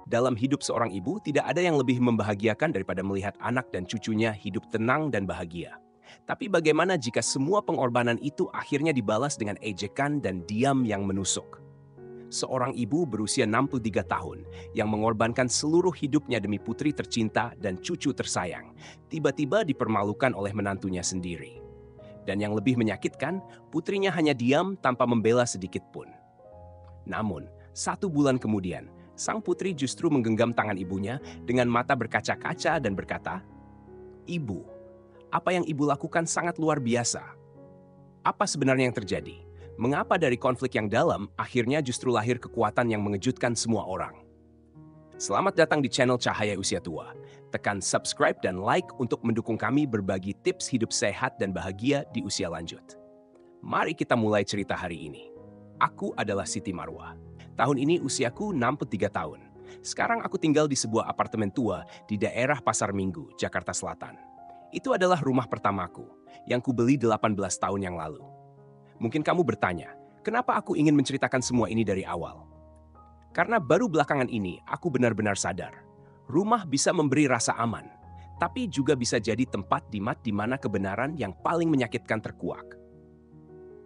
Dalam hidup seorang ibu, tidak ada yang lebih membahagiakan daripada melihat anak dan cucunya hidup tenang dan bahagia. Tapi bagaimana jika semua pengorbanan itu akhirnya dibalas dengan ejekan dan diam yang menusuk? Seorang ibu berusia 63 tahun yang mengorbankan seluruh hidupnya demi putri tercinta dan cucu tersayang, tiba-tiba dipermalukan oleh menantunya sendiri. Dan yang lebih menyakitkan, putrinya hanya diam tanpa membela sedikit pun. Namun, 1 bulan kemudian, sang putri justru menggenggam tangan ibunya dengan mata berkaca-kaca dan berkata, "Ibu, apa yang ibu lakukan sangat luar biasa. Apa sebenarnya yang terjadi? Mengapa dari konflik yang dalam akhirnya justru lahir kekuatan yang mengejutkan semua orang?" Selamat datang di channel Cahaya Usia Tua. Tekan subscribe dan like untuk mendukung kami berbagi tips hidup sehat dan bahagia di usia lanjut. Mari kita mulai cerita hari ini. Aku adalah Siti Marwah. Tahun ini usiaku 63 tahun. Sekarang aku tinggal di sebuah apartemen tua di daerah Pasar Minggu, Jakarta Selatan. Itu adalah rumah pertamaku yang kubeli 18 tahun yang lalu. Mungkin kamu bertanya, kenapa aku ingin menceritakan semua ini dari awal? Karena baru belakangan ini aku benar-benar sadar, rumah bisa memberi rasa aman, tapi juga bisa jadi tempat di mana kebenaran yang paling menyakitkan terkuak.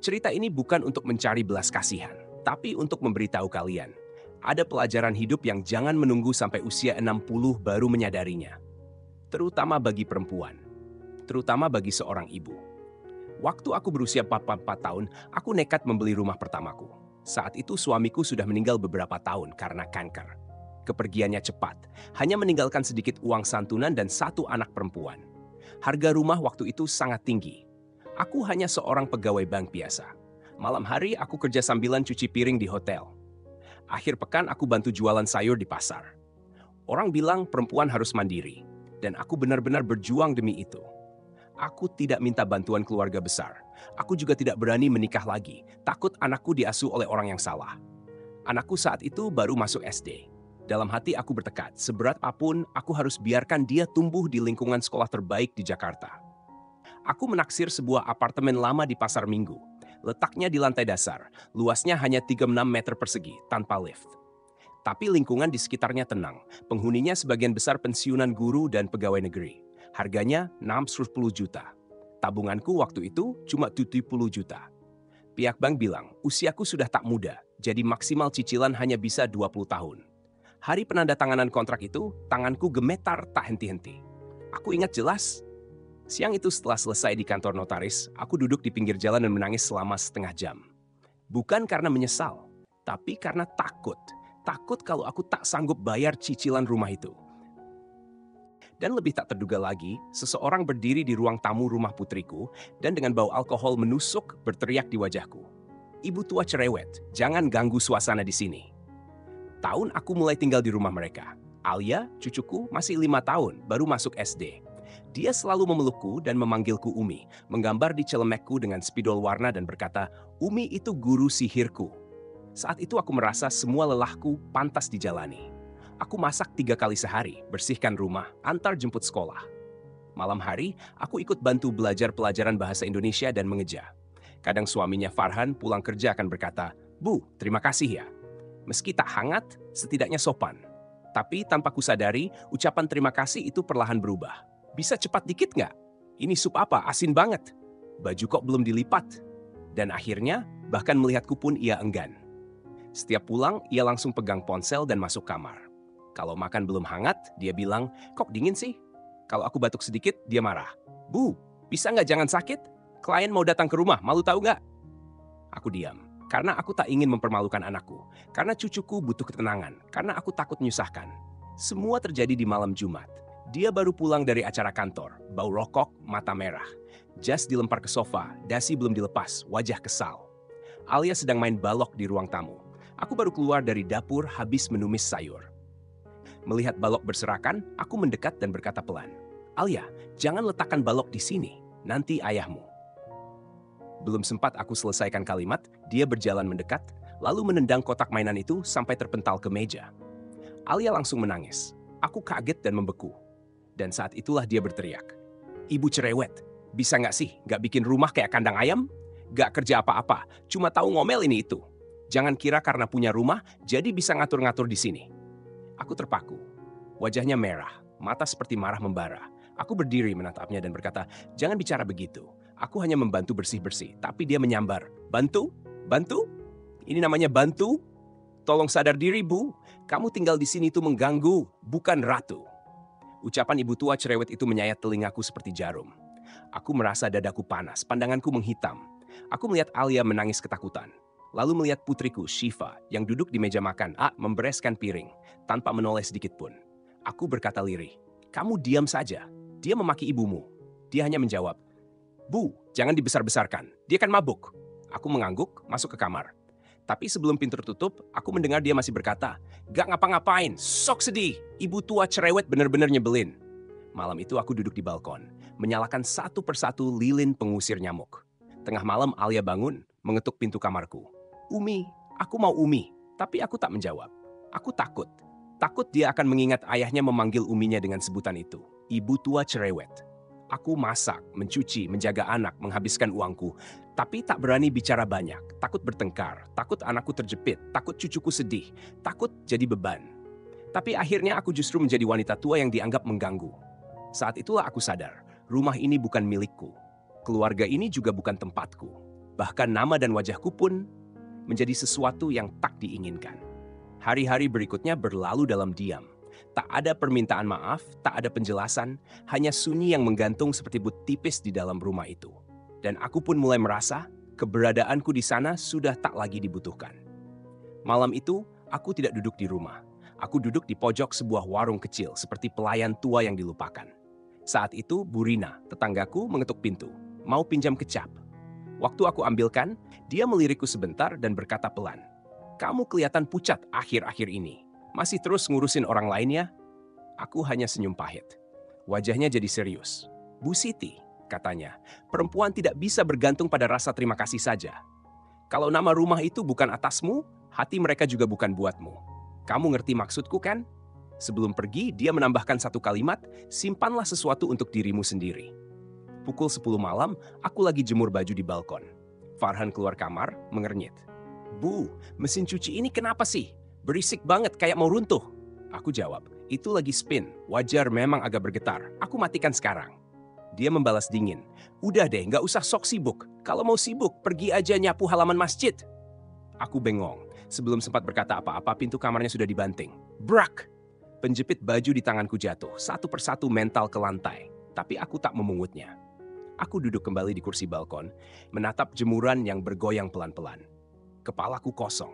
Cerita ini bukan untuk mencari belas kasihan, tapi untuk memberitahu kalian, ada pelajaran hidup yang jangan menunggu sampai usia 60 baru menyadarinya. Terutama bagi perempuan, terutama bagi seorang ibu. Waktu aku berusia 44 tahun, aku nekat membeli rumah pertamaku. Saat itu suamiku sudah meninggal beberapa tahun karena kanker. Kepergiannya cepat, hanya meninggalkan sedikit uang santunan dan 1 anak perempuan. Harga rumah waktu itu sangat tinggi. Aku hanya seorang pegawai bank biasa. Malam hari aku kerja sambilan cuci piring di hotel. Akhir pekan aku bantu jualan sayur di pasar. Orang bilang perempuan harus mandiri, dan aku benar-benar berjuang demi itu. Aku tidak minta bantuan keluarga besar. Aku juga tidak berani menikah lagi, takut anakku diasuh oleh orang yang salah. Anakku saat itu baru masuk SD. Dalam hati aku bertekad, seberat apapun aku harus biarkan dia tumbuh di lingkungan sekolah terbaik di Jakarta. Aku menaksir sebuah apartemen lama di Pasar Minggu. Letaknya di lantai dasar, luasnya hanya 36 meter persegi, tanpa lift. Tapi lingkungan di sekitarnya tenang, penghuninya sebagian besar pensiunan guru dan pegawai negeri. Harganya 60 juta. Tabunganku waktu itu cuma 70 juta. Pihak bank bilang, usiaku sudah tak muda, jadi maksimal cicilan hanya bisa 20 tahun. Hari penandatanganan kontrak itu, tanganku gemetar tak henti-henti. Aku ingat jelas, siang itu setelah selesai di kantor notaris, aku duduk di pinggir jalan dan menangis selama setengah jam. Bukan karena menyesal, tapi karena takut. Takut kalau aku tak sanggup bayar cicilan rumah itu. Dan lebih tak terduga lagi, seseorang berdiri di ruang tamu rumah putriku dan dengan bau alkohol menusuk berteriak di wajahku. "Ibu tua cerewet, jangan ganggu suasana di sini." Tahun aku mulai tinggal di rumah mereka. Alia, cucuku, masih 5 tahun, baru masuk SD. Dia selalu memelukku dan memanggilku Umi, menggambar di celemekku dengan spidol warna dan berkata, "Umi itu guru sihirku." Saat itu aku merasa semua lelahku pantas dijalani. Aku masak 3 kali sehari, bersihkan rumah, antar jemput sekolah. Malam hari, aku ikut bantu belajar pelajaran bahasa Indonesia dan mengeja. Kadang suaminya Farhan pulang kerja akan berkata, "Bu, terima kasih ya." Meski tak hangat, setidaknya sopan. Tapi tanpa kusadari, ucapan terima kasih itu perlahan berubah. "Bisa cepat dikit nggak? Ini sup apa? Asin banget. Baju kok belum dilipat?" Dan akhirnya, bahkan melihatku pun ia enggan. Setiap pulang, ia langsung pegang ponsel dan masuk kamar. Kalau makan belum hangat, dia bilang, "Kok dingin sih?" Kalau aku batuk sedikit, dia marah. "Bu, bisa nggak jangan sakit? Klien mau datang ke rumah, malu tahu nggak?" Aku diam, karena aku tak ingin mempermalukan anakku, karena cucuku butuh ketenangan, karena aku takut menyusahkan. Semua terjadi di malam Jumat. Dia baru pulang dari acara kantor, bau rokok, mata merah. Jas dilempar ke sofa, dasi belum dilepas, wajah kesal. Alia sedang main balok di ruang tamu. Aku baru keluar dari dapur habis menumis sayur. Melihat balok berserakan, aku mendekat dan berkata pelan, "Alia, jangan letakkan balok di sini, nanti ayahmu." Belum sempat aku selesaikan kalimat, dia berjalan mendekat, lalu menendang kotak mainan itu sampai terpental ke meja. Alia langsung menangis. Aku kaget dan membeku. Dan saat itulah dia berteriak, "Ibu cerewet, bisa nggak sih nggak bikin rumah kayak kandang ayam? Nggak kerja apa-apa, cuma tahu ngomel ini itu. Jangan kira karena punya rumah, jadi bisa ngatur-ngatur di sini." Aku Aku terpaku. Wajahnya merah, mata seperti marah membara. Aku berdiri menatapnya dan berkata, "Jangan bicara begitu. Aku hanya membantu bersih-bersih." Tapi dia menyambar, "Bantu? Bantu? Ini namanya bantu? Tolong sadar diri, Bu. Kamu tinggal di sini itu mengganggu, bukan ratu." Ucapan ibu tua cerewet itu menyayat telingaku seperti jarum. Aku merasa dadaku panas, pandanganku menghitam. Aku melihat Alia menangis ketakutan. Lalu melihat putriku, Shiva, yang duduk di meja makan, membereskan piring, tanpa menoleh sedikit pun. Aku berkata lirih, "Kamu diam saja. Dia memaki ibumu." Dia hanya menjawab, "Bu, jangan dibesar-besarkan. Dia kan mabuk." Aku mengangguk, masuk ke kamar. Tapi sebelum pintu tertutup, aku mendengar dia masih berkata, "Gak ngapa-ngapain, sok sedih. Ibu tua cerewet bener-bener nyebelin." Malam itu aku duduk di balkon, menyalakan satu persatu lilin pengusir nyamuk. Tengah malam Alia bangun, mengetuk pintu kamarku. "Umi, aku mau Umi." Tapi aku tak menjawab. Aku takut. Takut dia akan mengingat ayahnya memanggil uminya dengan sebutan itu. Ibu tua cerewet. Aku masak, mencuci, menjaga anak, menghabiskan uangku. Tapi tak berani bicara banyak, takut bertengkar, takut anakku terjepit, takut cucuku sedih, takut jadi beban. Tapi akhirnya aku justru menjadi wanita tua yang dianggap mengganggu. Saat itulah aku sadar, rumah ini bukan milikku. Keluarga ini juga bukan tempatku. Bahkan nama dan wajahku pun menjadi sesuatu yang tak diinginkan. Hari-hari berikutnya berlalu dalam diam. Tak ada permintaan maaf, tak ada penjelasan, hanya sunyi yang menggantung seperti but tipis di dalam rumah itu. Dan aku pun mulai merasa keberadaanku di sana sudah tak lagi dibutuhkan. Malam itu, aku tidak duduk di rumah. Aku duduk di pojok sebuah warung kecil seperti pelayan tua yang dilupakan. Saat itu, Bu Rina, tetanggaku, mengetuk pintu, mau pinjam kecap. Waktu aku ambilkan, dia melirikku sebentar dan berkata pelan, "Kamu kelihatan pucat akhir-akhir ini. Masih terus ngurusin orang lainnya?" Aku hanya senyum pahit. Wajahnya jadi serius. "Bu Siti," katanya, "perempuan tidak bisa bergantung pada rasa terima kasih saja. Kalau nama rumah itu bukan atasmu, hati mereka juga bukan buatmu. Kamu ngerti maksudku kan?" Sebelum pergi, dia menambahkan satu kalimat, "Simpanlah sesuatu untuk dirimu sendiri." Pukul 10 malam, aku lagi jemur baju di balkon. Farhan keluar kamar, mengernyit. "Bu, mesin cuci ini kenapa sih? Berisik banget kayak mau runtuh." Aku jawab, "Itu lagi spin, wajar memang agak bergetar. Aku matikan sekarang." Dia membalas dingin, "Udah deh, nggak usah sok sibuk. Kalau mau sibuk, pergi aja nyapu halaman masjid." Aku bengong. Sebelum sempat berkata apa-apa, pintu kamarnya sudah dibanting. Brak! Penjepit baju di tanganku jatuh, satu persatu mental ke lantai. Tapi aku tak memungutnya. Aku duduk kembali di kursi balkon, menatap jemuran yang bergoyang pelan-pelan. Kepalaku kosong.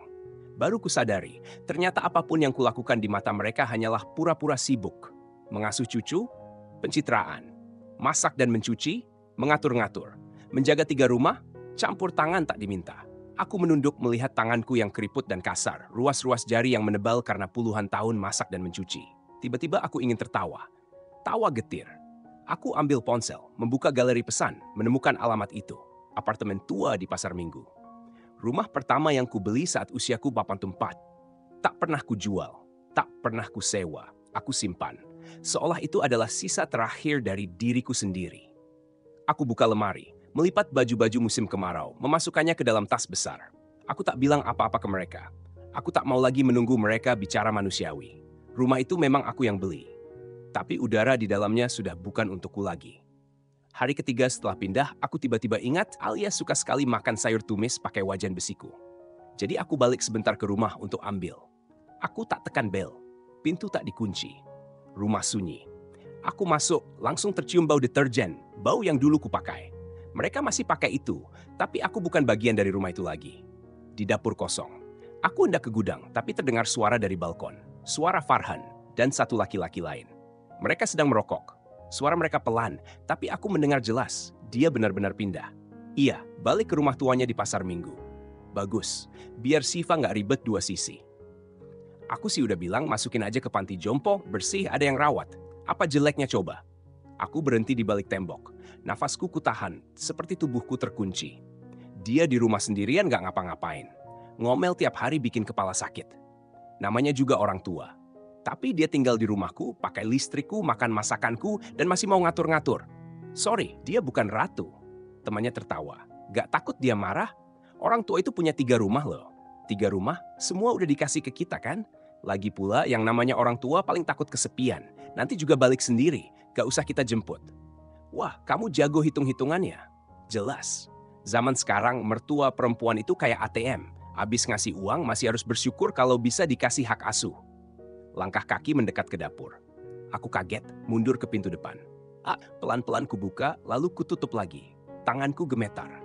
Baru kusadari, ternyata apapun yang kulakukan di mata mereka hanyalah pura-pura sibuk. Mengasuh cucu, pencitraan. Masak dan mencuci, mengatur-ngatur. Menjaga 3 rumah, campur tangan tak diminta. Aku menunduk melihat tanganku yang keriput dan kasar, ruas-ruas jari yang menebal karena puluhan tahun masak dan mencuci. Tiba-tiba aku ingin tertawa. Tawa getir. Aku ambil ponsel, membuka galeri pesan, menemukan alamat itu. Apartemen tua di Pasar Minggu. Rumah pertama yang kubeli saat usiaku 84. Tak pernah kujual, tak pernah kusewa, aku simpan. Seolah itu adalah sisa terakhir dari diriku sendiri. Aku buka lemari, melipat baju-baju musim kemarau, memasukkannya ke dalam tas besar. Aku tak bilang apa-apa ke mereka. Aku tak mau lagi menunggu mereka bicara manusiawi. Rumah itu memang aku yang beli. Tapi udara di dalamnya sudah bukan untukku lagi. Hari ketiga setelah pindah, aku tiba-tiba ingat Alia suka sekali makan sayur tumis pakai wajan besiku. Jadi aku balik sebentar ke rumah untuk ambil. Aku tak tekan bel. Pintu tak dikunci. Rumah sunyi. Aku masuk, langsung tercium bau deterjen, bau yang dulu kupakai. Mereka masih pakai itu, tapi aku bukan bagian dari rumah itu lagi. Di dapur kosong. Aku hendak ke gudang, tapi terdengar suara dari balkon. Suara Farhan dan satu laki-laki lain. Mereka sedang merokok. Suara mereka pelan, tapi aku mendengar jelas. Dia benar-benar pindah. Iya, balik ke rumah tuanya di Pasar Minggu. Bagus, biar Shiva nggak ribet dua sisi. Aku sih udah bilang masukin aja ke panti jompo, bersih, ada yang rawat. Apa jeleknya coba? Aku berhenti di balik tembok. Nafasku kutahan, seperti tubuhku terkunci. Dia di rumah sendirian gak ngapa-ngapain. Ngomel tiap hari bikin kepala sakit. Namanya juga orang tua. Tapi dia tinggal di rumahku, pakai listrikku, makan masakanku, dan masih mau ngatur-ngatur. Sorry, dia bukan ratu. Temannya tertawa. Gak takut dia marah? Orang tua itu punya 3 rumah loh. 3 rumah, semua udah dikasih ke kita kan? Lagi pula yang namanya orang tua paling takut kesepian. Nanti juga balik sendiri, gak usah kita jemput. Wah, kamu jago hitung-hitungannya. Jelas. Zaman sekarang mertua perempuan itu kayak ATM. Abis ngasih uang masih harus bersyukur kalau bisa dikasih hak asuh. Langkah kaki mendekat ke dapur. Aku kaget, mundur ke pintu depan. Pelan-pelan kubuka, lalu kututup lagi. Tanganku gemetar.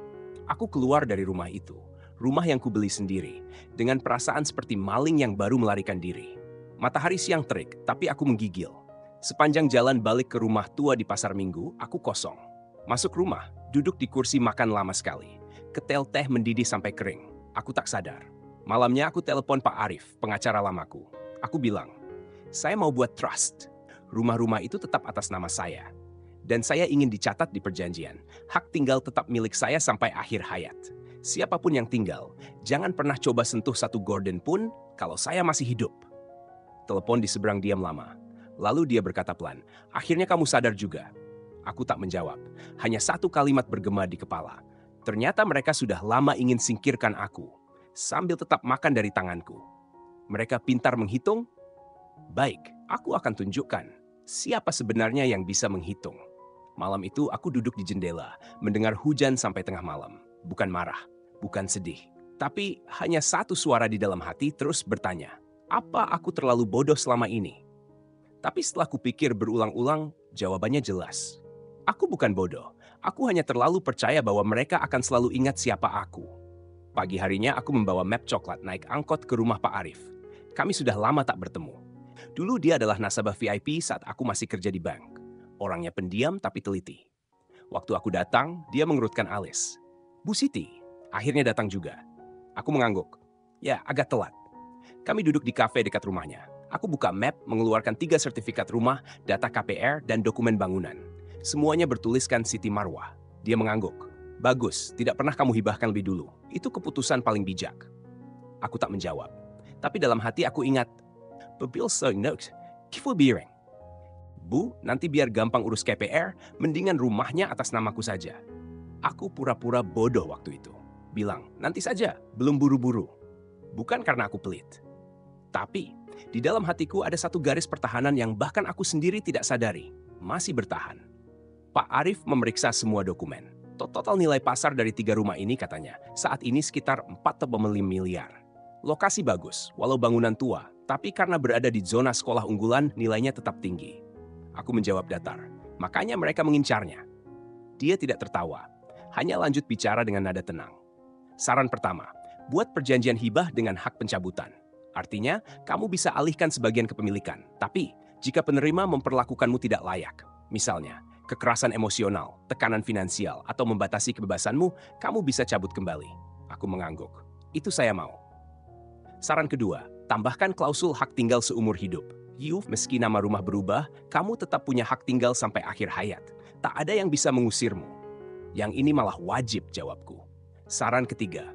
Aku keluar dari rumah itu. Rumah yang kubeli sendiri. Dengan perasaan seperti maling yang baru melarikan diri. Matahari siang terik, tapi aku menggigil. Sepanjang jalan balik ke rumah tua di pasar Minggu, aku kosong. Masuk rumah, duduk di kursi makan lama sekali. Ketel teh mendidih sampai kering. Aku tak sadar. Malamnya aku telepon Pak Arif, pengacara lamaku. Aku bilang, saya mau buat trust. Rumah-rumah itu tetap atas nama saya. Dan saya ingin dicatat di perjanjian. Hak tinggal tetap milik saya sampai akhir hayat. Siapapun yang tinggal, jangan pernah coba sentuh satu gorden pun kalau saya masih hidup. Telepon di seberang diam lama. Lalu dia berkata pelan, akhirnya kamu sadar juga. Aku tak menjawab. Hanya satu kalimat bergema di kepala. Ternyata mereka sudah lama ingin singkirkan aku. Sambil tetap makan dari tanganku. Mereka pintar menghitung. Baik, aku akan tunjukkan siapa sebenarnya yang bisa menghitung. Malam itu aku duduk di jendela, mendengar hujan sampai tengah malam. Bukan marah, bukan sedih. Tapi hanya satu suara di dalam hati terus bertanya, apa aku terlalu bodoh selama ini? Tapi setelah kupikir berulang-ulang, jawabannya jelas. Aku bukan bodoh, aku hanya terlalu percaya bahwa mereka akan selalu ingat siapa aku. Pagi harinya aku membawa map coklat naik angkot ke rumah Pak Arif. Kami sudah lama tak bertemu. Dulu dia adalah nasabah VIP saat aku masih kerja di bank. Orangnya pendiam tapi teliti. Waktu aku datang, dia mengerutkan alis. Bu Siti, akhirnya datang juga. Aku mengangguk. Ya, agak telat. Kami duduk di kafe dekat rumahnya. Aku buka map, mengeluarkan 3 sertifikat rumah, data KPR, dan dokumen bangunan. Semuanya bertuliskan Siti Marwah. Dia mengangguk. Bagus, tidak pernah kamu hibahkan lebih dulu. Itu keputusan paling bijak. Aku tak menjawab. Tapi dalam hati aku ingat, Pebil note, Kiful Biring. Bu, nanti biar gampang urus KPR, mendingan rumahnya atas namaku saja. Aku pura-pura bodoh waktu itu. Bilang, nanti saja, belum buru-buru. Bukan karena aku pelit. Tapi, di dalam hatiku ada satu garis pertahanan yang bahkan aku sendiri tidak sadari. Masih bertahan. Pak Arif memeriksa semua dokumen. Total nilai pasar dari 3 rumah ini katanya, saat ini sekitar 4,5 miliar. Lokasi bagus, walau bangunan tua, tapi karena berada di zona sekolah unggulan, nilainya tetap tinggi. Aku menjawab datar, makanya mereka mengincarnya. Dia tidak tertawa, hanya lanjut bicara dengan nada tenang. Saran pertama, buat perjanjian hibah dengan hak pencabutan. Artinya, kamu bisa alihkan sebagian kepemilikan, tapi jika penerima memperlakukanmu tidak layak, misalnya kekerasan emosional, tekanan finansial, atau membatasi kebebasanmu, kamu bisa cabut kembali. Aku mengangguk. Itu saya mau. Saran kedua, tambahkan klausul hak tinggal seumur hidup. Meski nama rumah berubah, kamu tetap punya hak tinggal sampai akhir hayat. Tak ada yang bisa mengusirmu. Yang ini malah wajib, jawabku. Saran ketiga,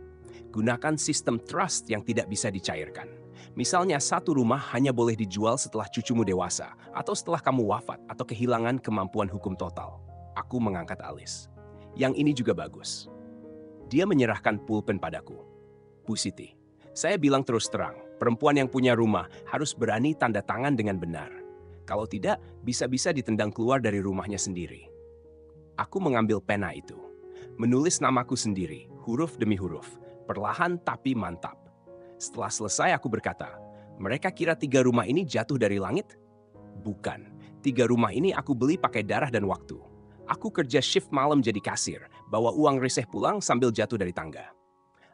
gunakan sistem trust yang tidak bisa dicairkan. Misalnya satu rumah hanya boleh dijual setelah cucumu dewasa, atau setelah kamu wafat, atau kehilangan kemampuan hukum total. Aku mengangkat alis. Yang ini juga bagus. Dia menyerahkan pulpen padaku. Bu Siti, saya bilang terus terang, perempuan yang punya rumah harus berani tanda tangan dengan benar. Kalau tidak, bisa-bisa ditendang keluar dari rumahnya sendiri. Aku mengambil pena itu. Menulis namaku sendiri, huruf demi huruf. Perlahan tapi mantap. Setelah selesai aku berkata, mereka kira 3 rumah ini jatuh dari langit? Bukan. 3 rumah ini aku beli pakai darah dan waktu. Aku kerja shift malam jadi kasir, bawa uang reseh pulang sambil jatuh dari tangga.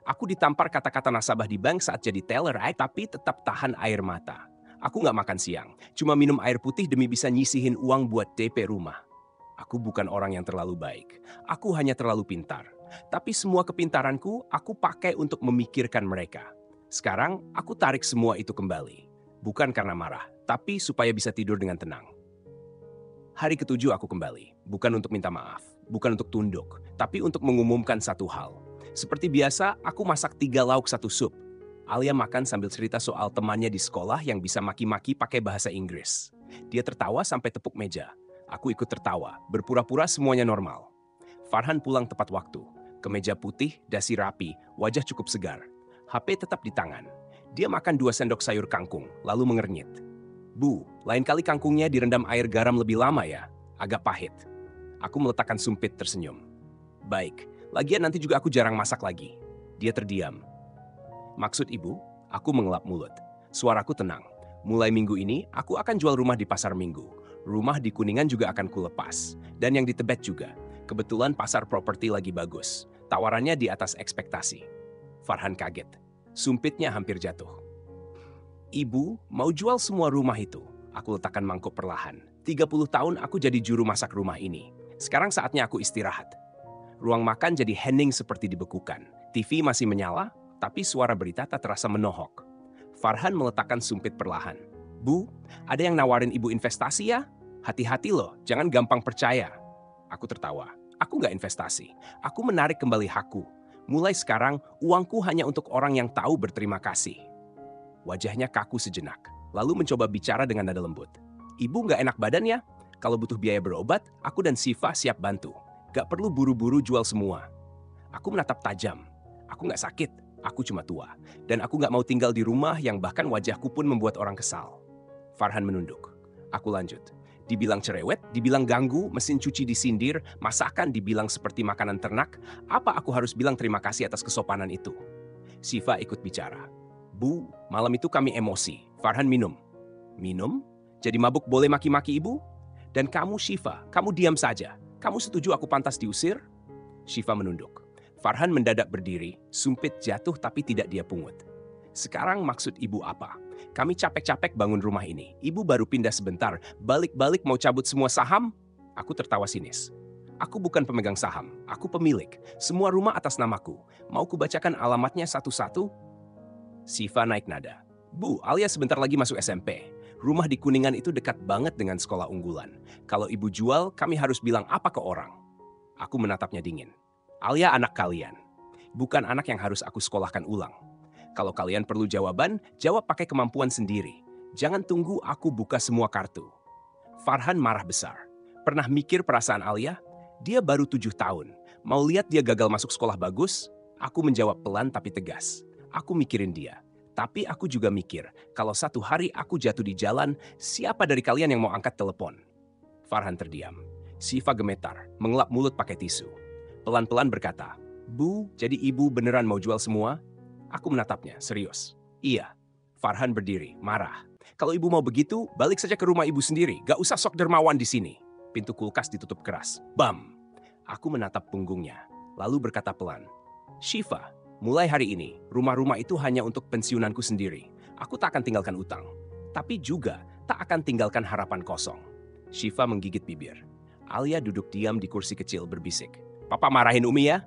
Aku ditampar kata-kata nasabah di bank saat jadi teller, tapi tetap tahan air mata. Aku nggak makan siang, cuma minum air putih demi bisa nyisihin uang buat DP rumah. Aku bukan orang yang terlalu baik. Aku hanya terlalu pintar. Tapi semua kepintaranku aku pakai untuk memikirkan mereka. Sekarang aku tarik semua itu kembali. Bukan karena marah, tapi supaya bisa tidur dengan tenang. Hari ke-7 aku kembali. Bukan untuk minta maaf, bukan untuk tunduk, tapi untuk mengumumkan satu hal. Seperti biasa, aku masak 3 lauk 1 sup. Alia makan sambil cerita soal temannya di sekolah yang bisa maki-maki pakai bahasa Inggris. Dia tertawa sampai tepuk meja. Aku ikut tertawa, berpura-pura semuanya normal. Farhan pulang tepat waktu. Kemeja putih, dasi rapi, wajah cukup segar. HP tetap di tangan. Dia makan 2 sendok sayur kangkung, lalu mengernyit. Bu, lain kali kangkungnya direndam air garam lebih lama ya. Agak pahit. Aku meletakkan sumpit tersenyum. Baik, lagian nanti juga aku jarang masak lagi. Dia terdiam. Maksud ibu? Aku mengelap mulut. Suaraku tenang. Mulai minggu ini, aku akan jual rumah di pasar minggu. Rumah di Kuningan juga akan kulepas. Dan yang di Tebet juga. Kebetulan pasar properti lagi bagus. Tawarannya di atas ekspektasi. Farhan kaget. Sumpitnya hampir jatuh. Ibu, mau jual semua rumah itu? Aku letakkan mangkuk perlahan. 30 tahun aku jadi juru masak rumah ini. Sekarang saatnya aku istirahat. Ruang makan jadi hening seperti dibekukan. TV masih menyala, tapi suara berita tak terasa menohok. Farhan meletakkan sumpit perlahan. Bu, ada yang nawarin ibu investasi ya? Hati-hati loh, jangan gampang percaya. Aku tertawa. Aku nggak investasi. Aku menarik kembali hakku. Mulai sekarang, uangku hanya untuk orang yang tahu berterima kasih. Wajahnya kaku sejenak, lalu mencoba bicara dengan nada lembut. Ibu nggak enak badan ya? Kalau butuh biaya berobat, aku dan Siva siap bantu. Gak perlu buru-buru jual semua. Aku menatap tajam. Aku nggak sakit. Aku cuma tua, dan aku nggak mau tinggal di rumah yang bahkan wajahku pun membuat orang kesal. Farhan menunduk. Aku lanjut. Dibilang cerewet, dibilang ganggu, mesin cuci disindir, masakan dibilang seperti makanan ternak, apa aku harus bilang terima kasih atas kesopanan itu? Siva ikut bicara. Bu, malam itu kami emosi. Farhan minum. Minum? Jadi mabuk boleh maki-maki ibu? Dan kamu Siva, kamu diam saja. Kamu setuju aku pantas diusir? Siva menunduk. Farhan mendadak berdiri, sumpit jatuh tapi tidak dia pungut. Sekarang maksud ibu apa? Kami capek-capek bangun rumah ini. Ibu baru pindah sebentar, balik-balik mau cabut semua saham? Aku tertawa sinis. Aku bukan pemegang saham, aku pemilik. Semua rumah atas namaku. Mau kubacakan alamatnya satu-satu? Siva naik nada. Bu, Alia sebentar lagi masuk SMP. Rumah di Kuningan itu dekat banget dengan sekolah unggulan. Kalau ibu jual, kami harus bilang apa ke orang? Aku menatapnya dingin. Alia anak kalian. Bukan anak yang harus aku sekolahkan ulang. Kalau kalian perlu jawaban, jawab pakai kemampuan sendiri. Jangan tunggu aku buka semua kartu. Farhan marah besar. Pernah mikir perasaan Alia? Dia baru 7 tahun. Mau lihat dia gagal masuk sekolah bagus? Aku menjawab pelan tapi tegas. Aku mikirin dia. Tapi aku juga mikir, kalau satu hari aku jatuh di jalan, siapa dari kalian yang mau angkat telepon? Farhan terdiam. Siva gemetar, mengelap mulut pakai tisu. Pelan-pelan berkata, Bu, jadi ibu beneran mau jual semua? Aku menatapnya, serius. Iya. Farhan berdiri, marah. Kalau ibu mau begitu, balik saja ke rumah ibu sendiri. Gak usah sok dermawan di sini. Pintu kulkas ditutup keras. Bam! Aku menatap punggungnya, lalu berkata pelan. Shiva, mulai hari ini, rumah-rumah itu hanya untuk pensiunanku sendiri. Aku tak akan tinggalkan utang. Tapi juga tak akan tinggalkan harapan kosong. Shiva menggigit bibir. Alia duduk diam di kursi kecil berbisik. Papa marahin Umi ya?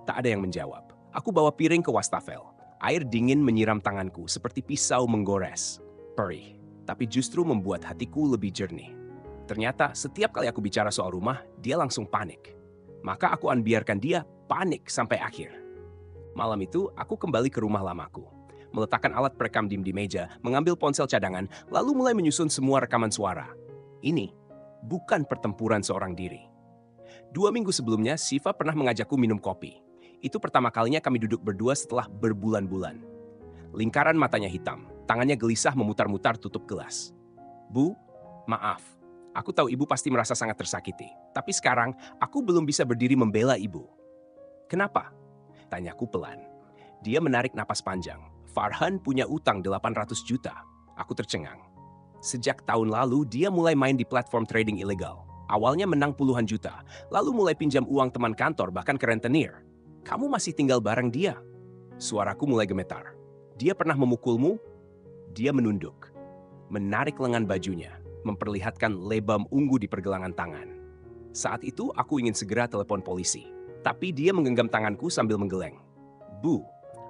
Tak ada yang menjawab. Aku bawa piring ke wastafel. Air dingin menyiram tanganku seperti pisau menggores. Perih, tapi justru membuat hatiku lebih jernih. Ternyata setiap kali aku bicara soal rumah, dia langsung panik. Maka aku akan biarkan dia panik sampai akhir. Malam itu, aku kembali ke rumah lamaku. Meletakkan alat perekam dim di meja, mengambil ponsel cadangan, lalu mulai menyusun semua rekaman suara. Ini bukan pertempuran seorang diri. 2 minggu sebelumnya, Siva pernah mengajakku minum kopi. Itu pertama kalinya kami duduk berdua setelah berbulan-bulan. Lingkaran matanya hitam, tangannya gelisah memutar-mutar tutup gelas. Bu, maaf. Aku tahu ibu pasti merasa sangat tersakiti. Tapi sekarang, aku belum bisa berdiri membela ibu. Kenapa? Tanyaku pelan. Dia menarik napas panjang. Farhan punya utang 800 juta. Aku tercengang. Sejak tahun lalu, dia mulai main di platform trading ilegal. Awalnya menang puluhan juta, lalu mulai pinjam uang teman kantor bahkan ke rentenir. Kamu masih tinggal bareng dia. Suaraku mulai gemetar. Dia pernah memukulmu? Dia menunduk. Menarik lengan bajunya, memperlihatkan lebam ungu di pergelangan tangan. Saat itu aku ingin segera telepon polisi. Tapi dia menggenggam tanganku sambil menggeleng. Bu,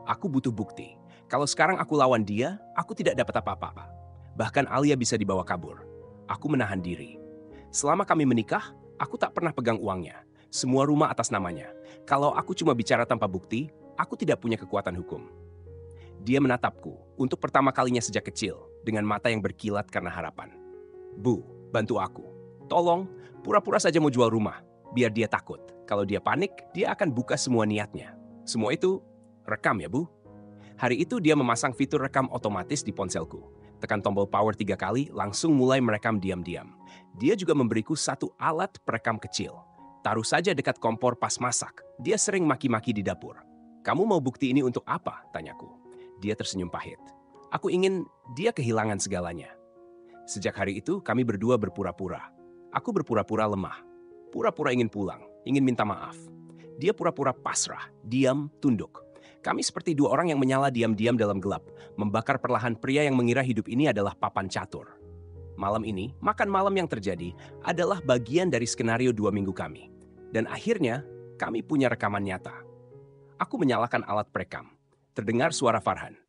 aku butuh bukti. Kalau sekarang aku lawan dia, aku tidak dapat apa-apa. Bahkan Alia bisa dibawa kabur. Aku menahan diri. Selama kami menikah, aku tak pernah pegang uangnya. Semua rumah atas namanya. Kalau aku cuma bicara tanpa bukti, aku tidak punya kekuatan hukum. Dia menatapku untuk pertama kalinya sejak kecil dengan mata yang berkilat karena harapan. Bu, bantu aku. Tolong, pura-pura saja mau jual rumah. Biar dia takut. Kalau dia panik, dia akan buka semua niatnya. Semua itu rekam ya, Bu. Hari itu dia memasang fitur rekam otomatis di ponselku. Tekan tombol power 3 kali, langsung mulai merekam diam-diam. Dia juga memberiku satu alat perekam kecil. Taruh saja dekat kompor pas masak. Dia sering maki-maki di dapur. "Kamu mau bukti ini untuk apa?" tanyaku. Dia tersenyum pahit. Aku ingin dia kehilangan segalanya. Sejak hari itu, kami berdua berpura-pura. Aku berpura-pura lemah. Pura-pura ingin pulang, ingin minta maaf. Dia pura-pura pasrah, diam, tunduk. Kami seperti dua orang yang menyala diam-diam dalam gelap, membakar perlahan pria yang mengira hidup ini adalah papan catur. Malam ini, makan malam yang terjadi adalah bagian dari skenario 2 minggu kami. Dan akhirnya, kami punya rekaman nyata. Aku menyalakan alat perekam. Terdengar suara Farhan.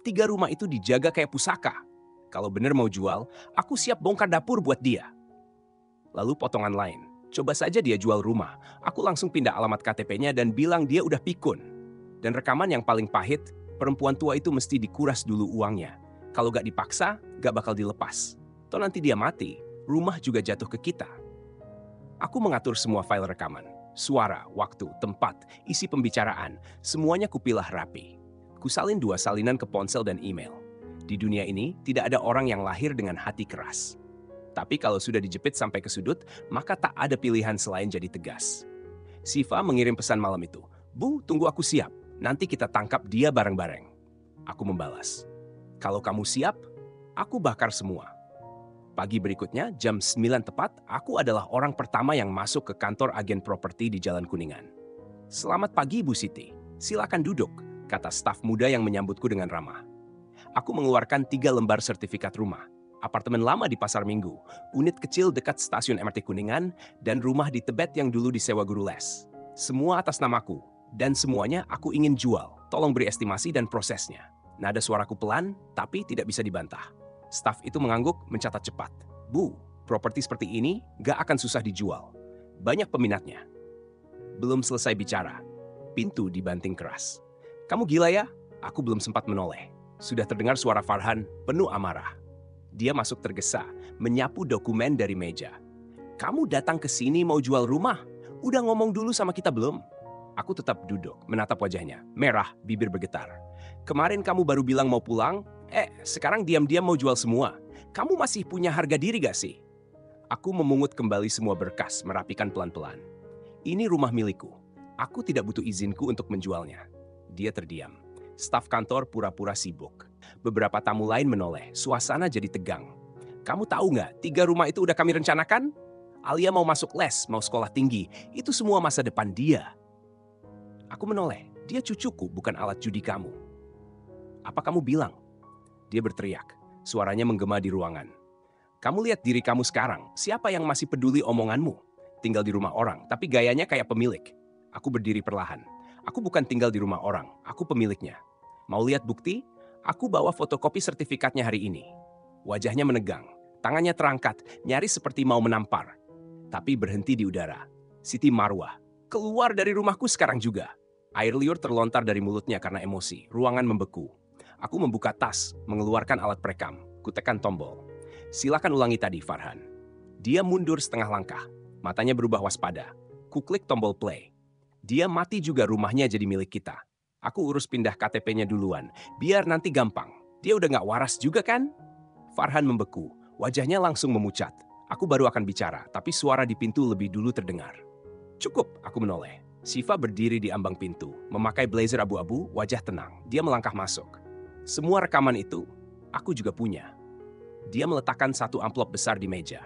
3 rumah itu dijaga kayak pusaka. Kalau bener mau jual, aku siap bongkar dapur buat dia. Lalu potongan lain. Coba saja dia jual rumah. Aku langsung pindah alamat KTP-nya dan bilang dia udah pikun. Dan rekaman yang paling pahit, perempuan tua itu mesti dikuras dulu uangnya. Kalau gak dipaksa, gak bakal dilepas. Toh nanti dia mati, rumah juga jatuh ke kita. Aku mengatur semua file rekaman. Suara, waktu, tempat, isi pembicaraan, semuanya kupilah rapi. Kusalin 2 salinan ke ponsel dan email. Di dunia ini, tidak ada orang yang lahir dengan hati keras. Tapi kalau sudah dijepit sampai ke sudut, maka tak ada pilihan selain jadi tegas. Siva mengirim pesan malam itu. "Bu, tunggu aku siap. Nanti kita tangkap dia bareng-bareng." Aku membalas, "Kalau kamu siap, aku bakar semua." Pagi berikutnya, jam 9 tepat, aku adalah orang pertama yang masuk ke kantor agen properti di Jalan Kuningan. "Selamat pagi, Bu Siti. Silakan duduk," kata staf muda yang menyambutku dengan ramah. Aku mengeluarkan 3 lembar sertifikat rumah. Apartemen lama di Pasar Minggu, unit kecil dekat stasiun MRT Kuningan, dan rumah di Tebet yang dulu disewa guru les. Semua atas namaku. Dan semuanya aku ingin jual. Tolong beri estimasi dan prosesnya. Nada suaraku pelan, tapi tidak bisa dibantah. Staf itu mengangguk, mencatat cepat. "Bu, properti seperti ini gak akan susah dijual. Banyak peminatnya." Belum selesai bicara, pintu dibanting keras. "Kamu gila ya?" Aku belum sempat menoleh. Sudah terdengar suara Farhan penuh amarah. Dia masuk tergesa, menyapu dokumen dari meja. "Kamu datang ke sini mau jual rumah? Udah ngomong dulu sama kita belum?" Aku tetap duduk, menatap wajahnya. Merah, bibir bergetar. "Kemarin kamu baru bilang mau pulang, sekarang diam-diam mau jual semua. Kamu masih punya harga diri gak sih?" Aku memungut kembali semua berkas, merapikan pelan-pelan. "Ini rumah milikku. Aku tidak butuh izinku untuk menjualnya." Dia terdiam. Staf kantor pura-pura sibuk. Beberapa tamu lain menoleh, suasana jadi tegang. "Kamu tahu nggak, 3 rumah itu udah kami rencanakan? Alia mau masuk les, mau sekolah tinggi. Itu semua masa depan dia." Aku menoleh, "Dia cucuku, bukan alat judi kamu." "Apa kamu bilang?" Dia berteriak, suaranya menggema di ruangan. "Kamu lihat diri kamu sekarang, siapa yang masih peduli omonganmu? Tinggal di rumah orang, tapi gayanya kayak pemilik." Aku berdiri perlahan. "Aku bukan tinggal di rumah orang, aku pemiliknya. Mau lihat bukti? Aku bawa fotokopi sertifikatnya hari ini." Wajahnya menegang, tangannya terangkat, nyaris seperti mau menampar. Tapi berhenti di udara. "Siti Marwah, keluar dari rumahku sekarang juga." Air liur terlontar dari mulutnya karena emosi. Ruangan membeku. Aku membuka tas, mengeluarkan alat perekam. Kutekan tombol. "Silakan ulangi tadi, Farhan." Dia mundur setengah langkah. Matanya berubah waspada. Kuklik tombol play. Dia mati juga, rumahnya jadi milik kita. Aku urus pindah KTP-nya duluan. Biar nanti gampang. Dia udah gak waras juga kan? Farhan membeku. Wajahnya langsung memucat. Aku baru akan bicara, tapi suara di pintu lebih dulu terdengar. "Cukup," aku menoleh. Siva berdiri di ambang pintu, memakai blazer abu-abu, wajah tenang. Dia melangkah masuk. "Semua rekaman itu, aku juga punya." Dia meletakkan satu amplop besar di meja.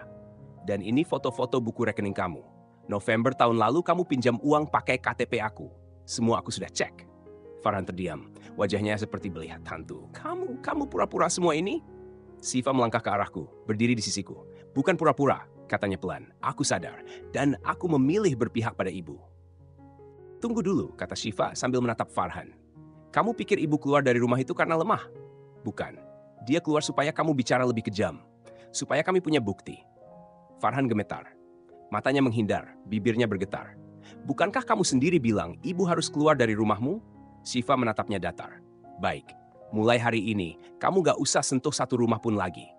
"Dan ini foto-foto buku rekening kamu. November tahun lalu kamu pinjam uang pakai KTP aku. Semua aku sudah cek." Farhan terdiam, wajahnya seperti melihat hantu. Kamu pura-pura semua ini?" Siva melangkah ke arahku, berdiri di sisiku. "Bukan pura-pura," katanya pelan. "Aku sadar, dan aku memilih berpihak pada ibu." "Tunggu dulu," kata Siva sambil menatap Farhan. "Kamu pikir ibu keluar dari rumah itu karena lemah?" "Bukan. Dia keluar supaya kamu bicara lebih kejam. Supaya kami punya bukti." Farhan gemetar. Matanya menghindar, bibirnya bergetar. "Bukankah kamu sendiri bilang ibu harus keluar dari rumahmu?" Siva menatapnya datar. "Baik, mulai hari ini kamu gak usah sentuh satu rumah pun lagi."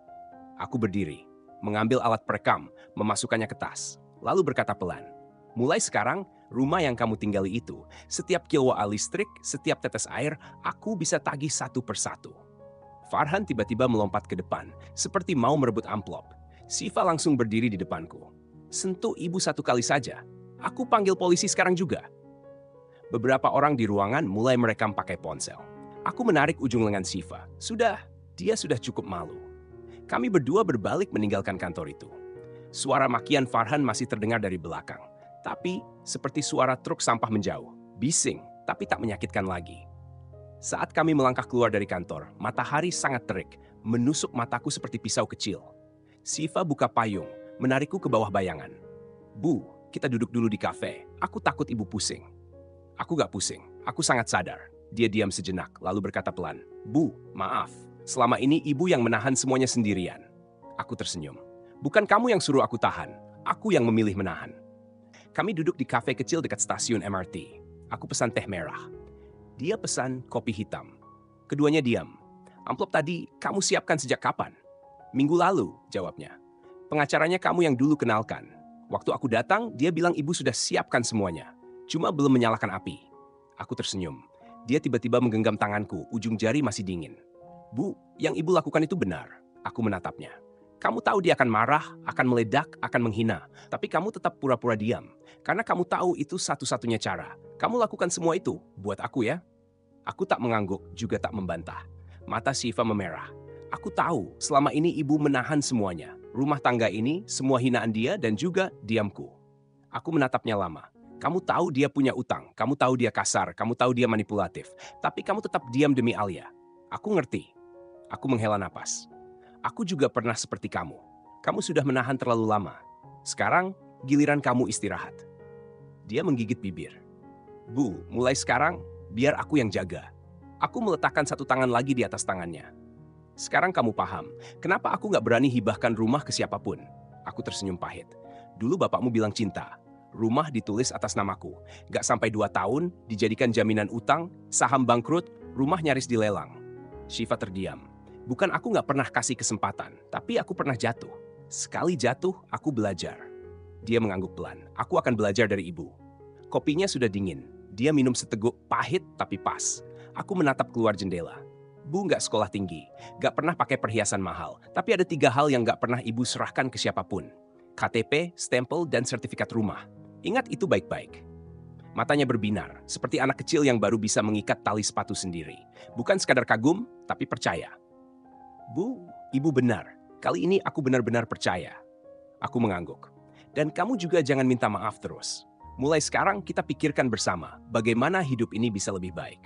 Aku berdiri, mengambil alat perekam, memasukkannya ke tas. Lalu berkata pelan, "Mulai sekarang, Rumah yang kamu tinggali itu, setiap kilowatt listrik, setiap tetes air, aku bisa tagih satu persatu. Farhan tiba-tiba melompat ke depan, seperti mau merebut amplop. Siva langsung berdiri di depanku. Sentuh ibu satu kali saja. Aku panggil polisi sekarang juga. Beberapa orang di ruangan mulai merekam pakai ponsel. Aku menarik ujung lengan Siva. Dia sudah cukup malu. Kami berdua berbalik meninggalkan kantor itu. Suara makian Farhan masih terdengar dari belakang. Tapi seperti suara truk sampah menjauh. Bising, tapi tak menyakitkan lagi. Saat kami melangkah keluar dari kantor, matahari sangat terik, menusuk mataku seperti pisau kecil. Siva buka payung, menarikku ke bawah bayangan. Bu, kita duduk dulu di kafe. Aku takut ibu pusing. Aku gak pusing, aku sangat sadar. Dia diam sejenak, lalu berkata pelan, Bu, maaf. Selama ini ibu yang menahan semuanya sendirian. Aku tersenyum. Bukan kamu yang suruh aku tahan, aku yang memilih menahan. Kami duduk di kafe kecil dekat stasiun MRT. Aku pesan teh merah. Dia pesan kopi hitam. Keduanya diam. Amplop tadi kamu siapkan sejak kapan? Minggu lalu, jawabnya. Pengacaranya kamu yang dulu kenalkan. Waktu aku datang, dia bilang ibu sudah siapkan semuanya. Cuma belum menyalakan api. Aku tersenyum. Dia tiba-tiba menggenggam tanganku, ujung jari masih dingin. Bu, yang ibu lakukan itu benar. Aku menatapnya. Kamu tahu dia akan marah, akan meledak, akan menghina. Tapi kamu tetap pura-pura diam. Karena kamu tahu itu satu-satunya cara. Kamu lakukan semua itu, buat aku ya. Aku tak mengangguk, juga tak membantah. Mata Siva memerah. Aku tahu, selama ini ibu menahan semuanya. Rumah tangga ini, semua hinaan dia, dan juga diamku. Aku menatapnya lama. Kamu tahu dia punya utang, kamu tahu dia kasar, kamu tahu dia manipulatif. Tapi kamu tetap diam demi Alia. Aku ngerti. Aku menghela napas. Aku juga pernah seperti kamu. Kamu sudah menahan terlalu lama. Sekarang, giliran kamu istirahat. Dia menggigit bibir. Bu, mulai sekarang, biar aku yang jaga. Aku meletakkan satu tangan lagi di atas tangannya. Sekarang kamu paham, kenapa aku gak berani hibahkan rumah ke siapapun. Aku tersenyum pahit. Dulu bapakmu bilang cinta. Rumah ditulis atas namaku. Gak sampai 2 tahun, dijadikan jaminan utang, saham bangkrut, rumah nyaris dilelang. Siva terdiam. Bukan aku gak pernah kasih kesempatan, tapi aku pernah jatuh. Sekali jatuh, aku belajar. Dia mengangguk pelan. Aku akan belajar dari ibu. Kopinya sudah dingin. Dia minum seteguk, pahit tapi pas. Aku menatap keluar jendela. Bu nggak sekolah tinggi, nggak pernah pakai perhiasan mahal. Tapi ada 3 hal yang nggak pernah ibu serahkan ke siapapun. KTP, stempel, dan sertifikat rumah. Ingat itu baik-baik. Matanya berbinar, seperti anak kecil yang baru bisa mengikat tali sepatu sendiri. Bukan sekadar kagum, tapi percaya. Bu, ibu benar. Kali ini aku benar-benar percaya. Aku mengangguk. Dan kamu juga jangan minta maaf terus. Mulai sekarang kita pikirkan bersama bagaimana hidup ini bisa lebih baik.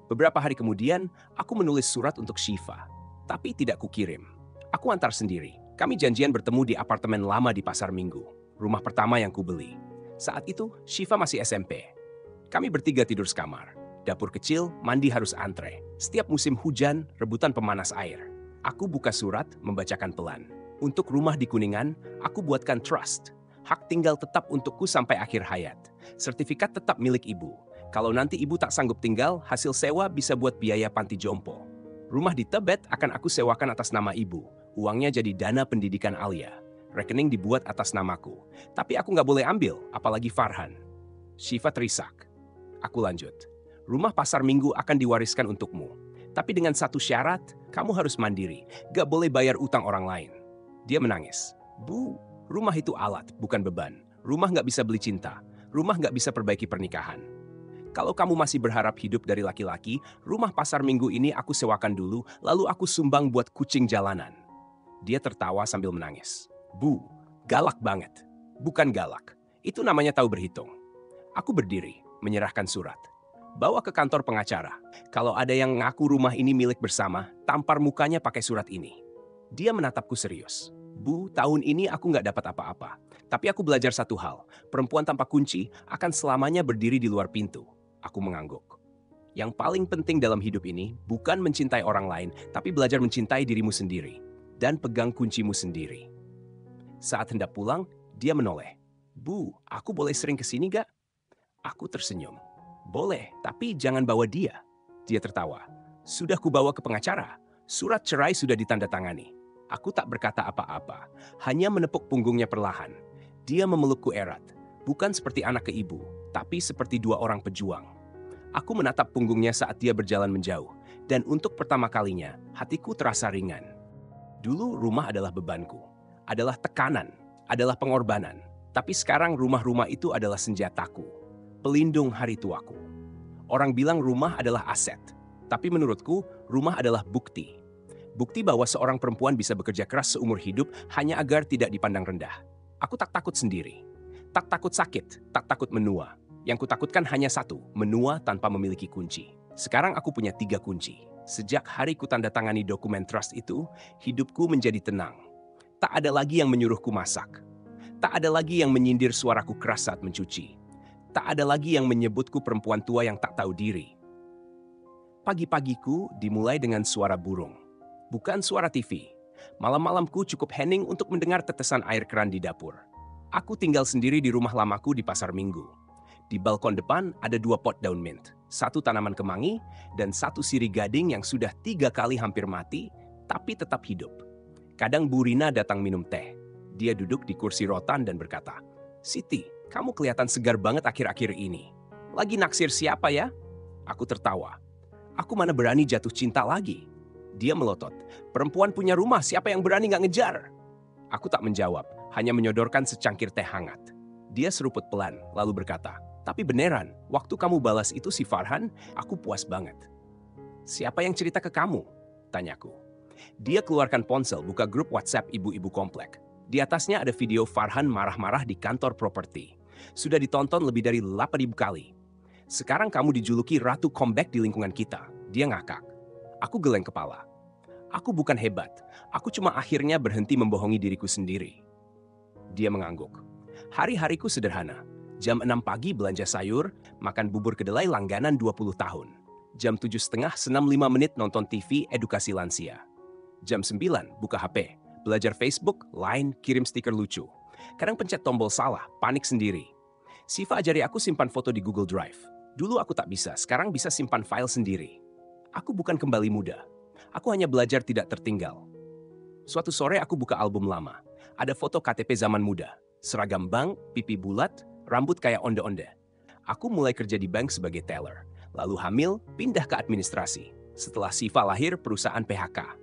Beberapa hari kemudian, aku menulis surat untuk Siva. Tapi tidak kukirim. Aku antar sendiri. Kami janjian bertemu di apartemen lama di Pasar Minggu. Rumah pertama yang kubeli. Saat itu, Siva masih SMP. Kami bertiga tidur sekamar. Dapur kecil, mandi harus antre. Setiap musim hujan, rebutan pemanas air. Aku buka surat, membacakan pelan. Untuk rumah di Kuningan, aku buatkan trust. Hak tinggal tetap untukku sampai akhir hayat. Sertifikat tetap milik ibu. Kalau nanti ibu tak sanggup tinggal, hasil sewa bisa buat biaya panti jompo. Rumah di Tebet akan aku sewakan atas nama ibu. Uangnya jadi dana pendidikan Alia. Rekening dibuat atas namaku. Tapi aku nggak boleh ambil, apalagi Farhan. Siva terisak. Aku lanjut. Rumah Pasar Minggu akan diwariskan untukmu. Tapi dengan satu syarat, kamu harus mandiri. Gak boleh bayar utang orang lain. Dia menangis. Bu, rumah itu alat, bukan beban. Rumah nggak bisa beli cinta. Rumah nggak bisa perbaiki pernikahan. Kalau kamu masih berharap hidup dari laki-laki, rumah Pasar Minggu ini aku sewakan dulu, lalu aku sumbang buat kucing jalanan. Dia tertawa sambil menangis. Bu, galak banget. Bukan galak. Itu namanya tahu berhitung. Aku berdiri, menyerahkan surat. Bawa ke kantor pengacara. Kalau ada yang ngaku rumah ini milik bersama, tampar mukanya pakai surat ini. Dia menatapku serius. Bu, tahun ini aku nggak dapat apa-apa. Tapi aku belajar satu hal. Perempuan tanpa kunci akan selamanya berdiri di luar pintu. Aku mengangguk. Yang paling penting dalam hidup ini bukan mencintai orang lain, tapi belajar mencintai dirimu sendiri. Dan pegang kuncimu sendiri. Saat hendak pulang, dia menoleh. Bu, aku boleh sering kesini gak? Aku tersenyum. Boleh, tapi jangan bawa dia. Dia tertawa. Sudah kubawa ke pengacara. Surat cerai sudah ditandatangani. Aku tak berkata apa-apa, hanya menepuk punggungnya perlahan. Dia memelukku erat, bukan seperti anak ke ibu, tapi seperti dua orang pejuang. Aku menatap punggungnya saat dia berjalan menjauh, dan untuk pertama kalinya, hatiku terasa ringan. Dulu rumah adalah bebanku, adalah tekanan, adalah pengorbanan. Tapi sekarang rumah-rumah itu adalah senjataku, pelindung hari tuaku. Orang bilang rumah adalah aset, tapi menurutku rumah adalah bukti. Bukti bahwa seorang perempuan bisa bekerja keras seumur hidup hanya agar tidak dipandang rendah. Aku tak takut sendiri, tak takut sakit, tak takut menua. Yang kutakutkan hanya satu, menua tanpa memiliki kunci. Sekarang aku punya 3 kunci. Sejak hari ku tanda tangani dokumen trust itu, hidupku menjadi tenang. Tak ada lagi yang menyuruhku masak. Tak ada lagi yang menyindir suaraku keras saat mencuci. Tak ada lagi yang menyebutku perempuan tua yang tak tahu diri. Pagi-pagiku dimulai dengan suara burung. Bukan suara TV. Malam-malamku cukup hening untuk mendengar tetesan air keran di dapur. Aku tinggal sendiri di rumah lamaku di Pasar Minggu. Di balkon depan ada 2 pot daun mint, 1 tanaman kemangi, dan 1 sirih gading yang sudah 3 kali hampir mati, tapi tetap hidup. Kadang Bu Rina datang minum teh. Dia duduk di kursi rotan dan berkata, "Siti, kamu kelihatan segar banget akhir-akhir ini. Lagi naksir siapa ya?" Aku tertawa. Aku mana berani jatuh cinta lagi. Dia melotot, "Perempuan punya rumah, siapa yang berani nggak ngejar?" Aku tak menjawab, hanya menyodorkan secangkir teh hangat. Dia seruput pelan, lalu berkata, "Tapi beneran, waktu kamu balas itu si Farhan, aku puas banget." "Siapa yang cerita ke kamu?" tanyaku. Dia keluarkan ponsel, buka grup WhatsApp ibu-ibu komplek. Di atasnya ada video Farhan marah-marah di kantor properti. Sudah ditonton lebih dari 8.000 kali. "Sekarang kamu dijuluki Ratu Comeback di lingkungan kita." Dia ngakak. Aku geleng kepala. Aku bukan hebat. Aku cuma akhirnya berhenti membohongi diriku sendiri. Dia mengangguk. Hari-hariku sederhana. Jam 6 pagi belanja sayur, makan bubur kedelai langganan 20 tahun. Jam 7.30 senam 5 menit nonton TV edukasi lansia. Jam 9 buka HP, belajar Facebook, Line, kirim stiker lucu. Kadang pencet tombol salah, panik sendiri. Siva ajari aku simpan foto di Google Drive. Dulu aku tak bisa, sekarang bisa simpan file sendiri. Aku bukan kembali muda. Aku hanya belajar tidak tertinggal. Suatu sore aku buka album lama. Ada foto KTP zaman muda. Seragam bank, pipi bulat, rambut kayak onde-onde. Aku mulai kerja di bank sebagai teller. Lalu hamil, pindah ke administrasi. Setelah Siva lahir, perusahaan PHK.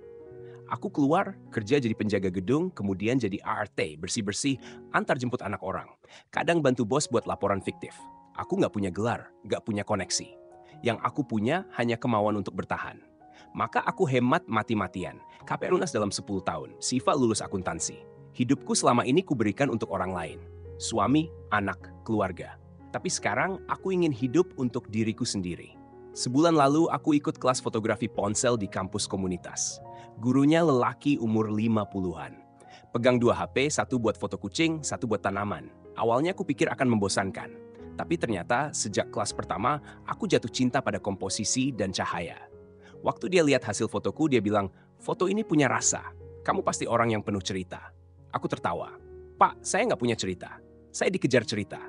Aku keluar, kerja jadi penjaga gedung, kemudian jadi ART, bersih-bersih, antar jemput anak orang. Kadang bantu bos buat laporan fiktif. Aku nggak punya gelar, nggak punya koneksi. Yang aku punya hanya kemauan untuk bertahan. Maka aku hemat mati-matian. KPR lunas dalam 10 tahun, Siva lulus akuntansi. Hidupku selama ini kuberikan untuk orang lain. Suami, anak, keluarga. Tapi sekarang aku ingin hidup untuk diriku sendiri. Sebulan lalu aku ikut kelas fotografi ponsel di kampus komunitas. Gurunya lelaki umur 50-an. Pegang 2 HP, satu buat foto kucing, satu buat tanaman. Awalnya aku pikir akan membosankan. Tapi ternyata sejak kelas pertama, aku jatuh cinta pada komposisi dan cahaya. Waktu dia lihat hasil fotoku, dia bilang, "Foto ini punya rasa. Kamu pasti orang yang penuh cerita." Aku tertawa. "Pak, saya nggak punya cerita. Saya dikejar cerita."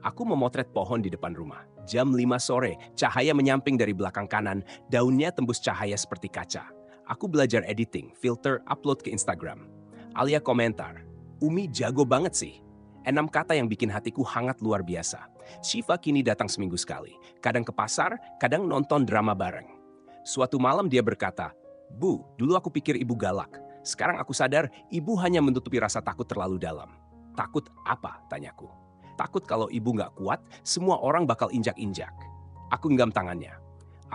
Aku memotret pohon di depan rumah. Jam 5 sore, cahaya menyamping dari belakang kanan, daunnya tembus cahaya seperti kaca. Aku belajar editing, filter, upload ke Instagram. Alia komentar, "Umi jago banget sih." 6 kata yang bikin hatiku hangat luar biasa. Siva kini datang seminggu sekali. Kadang ke pasar, kadang nonton drama bareng. Suatu malam dia berkata, "Bu, dulu aku pikir ibu galak. Sekarang aku sadar ibu hanya menutupi rasa takut terlalu dalam." "Takut apa?" tanyaku. "Takut kalau ibu nggak kuat, semua orang bakal injak-injak." Aku genggam tangannya.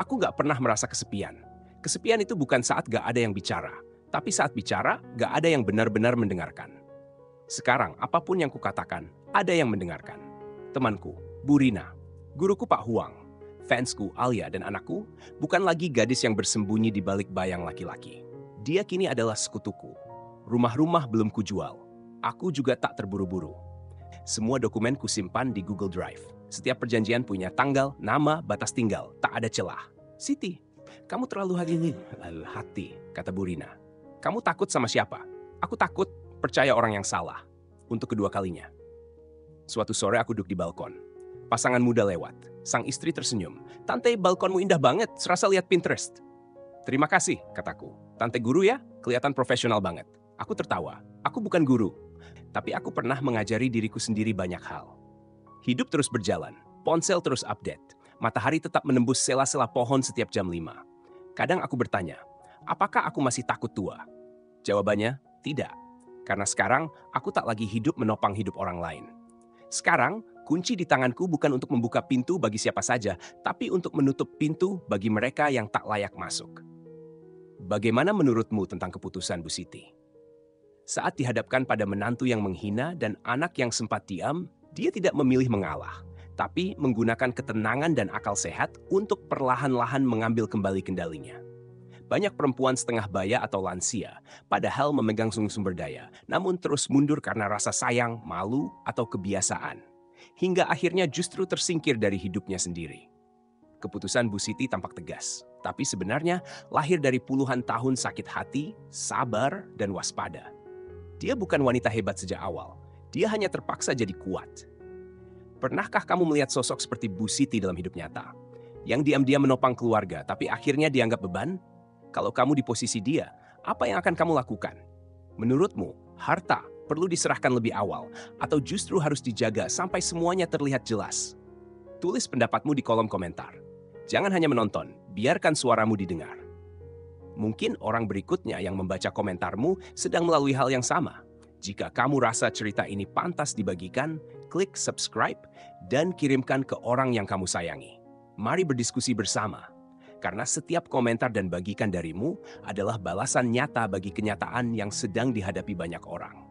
Aku nggak pernah merasa kesepian. Kesepian itu bukan saat nggak ada yang bicara, tapi saat bicara nggak ada yang benar-benar mendengarkan. Sekarang, apapun yang kukatakan, ada yang mendengarkan. Temanku, Bu Rina, guruku Pak Huang, fansku Alia dan anakku, bukan lagi gadis yang bersembunyi di balik bayang laki-laki. Dia kini adalah sekutuku. Rumah-rumah belum kujual. Aku juga tak terburu-buru. Semua dokumen kusimpan di Google Drive. Setiap perjanjian punya tanggal, nama, batas tinggal. Tak ada celah. "Siti, kamu terlalu hati," kata Bu Rina. "Kamu takut sama siapa?" "Aku takut percaya orang yang salah." Untuk kedua kalinya. Suatu sore aku duduk di balkon. Pasangan muda lewat. Sang istri tersenyum. "Tante, balkonmu indah banget, serasa lihat Pinterest." "Terima kasih," kataku. "Tante guru ya, kelihatan profesional banget." Aku tertawa. Aku bukan guru, tapi aku pernah mengajari diriku sendiri banyak hal. Hidup terus berjalan, ponsel terus update, matahari tetap menembus sela-sela pohon setiap jam 5. Kadang aku bertanya, apakah aku masih takut tua? Jawabannya, tidak. Karena sekarang aku tak lagi hidup menopang hidup orang lain. Sekarang, kunci di tanganku bukan untuk membuka pintu bagi siapa saja, tapi untuk menutup pintu bagi mereka yang tak layak masuk. Bagaimana menurutmu tentang keputusan Bu Siti? Saat dihadapkan pada menantu yang menghina dan anak yang sempat diam, dia tidak memilih mengalah, tapi menggunakan ketenangan dan akal sehat untuk perlahan-lahan mengambil kembali kendalinya. Banyak perempuan setengah baya atau lansia, padahal memegang sumber daya, namun terus mundur karena rasa sayang, malu, atau kebiasaan. Hingga akhirnya justru tersingkir dari hidupnya sendiri. Keputusan Bu Siti tampak tegas, tapi sebenarnya lahir dari puluhan tahun sakit hati, sabar, dan waspada. Dia bukan wanita hebat sejak awal, dia hanya terpaksa jadi kuat. Pernahkah kamu melihat sosok seperti Bu Siti dalam hidup nyata? Yang diam-diam menopang keluarga, tapi akhirnya dianggap beban? Kalau kamu di posisi dia, apa yang akan kamu lakukan? Menurutmu, harta perlu diserahkan lebih awal atau justru harus dijaga sampai semuanya terlihat jelas? Tulis pendapatmu di kolom komentar. Jangan hanya menonton, biarkan suaramu didengar. Mungkin orang berikutnya yang membaca komentarmu sedang melalui hal yang sama. Jika kamu rasa cerita ini pantas dibagikan, klik subscribe dan kirimkan ke orang yang kamu sayangi. Mari berdiskusi bersama. Karena setiap komentar dan bagikan darimu adalah balasan nyata bagi kenyataan yang sedang dihadapi banyak orang.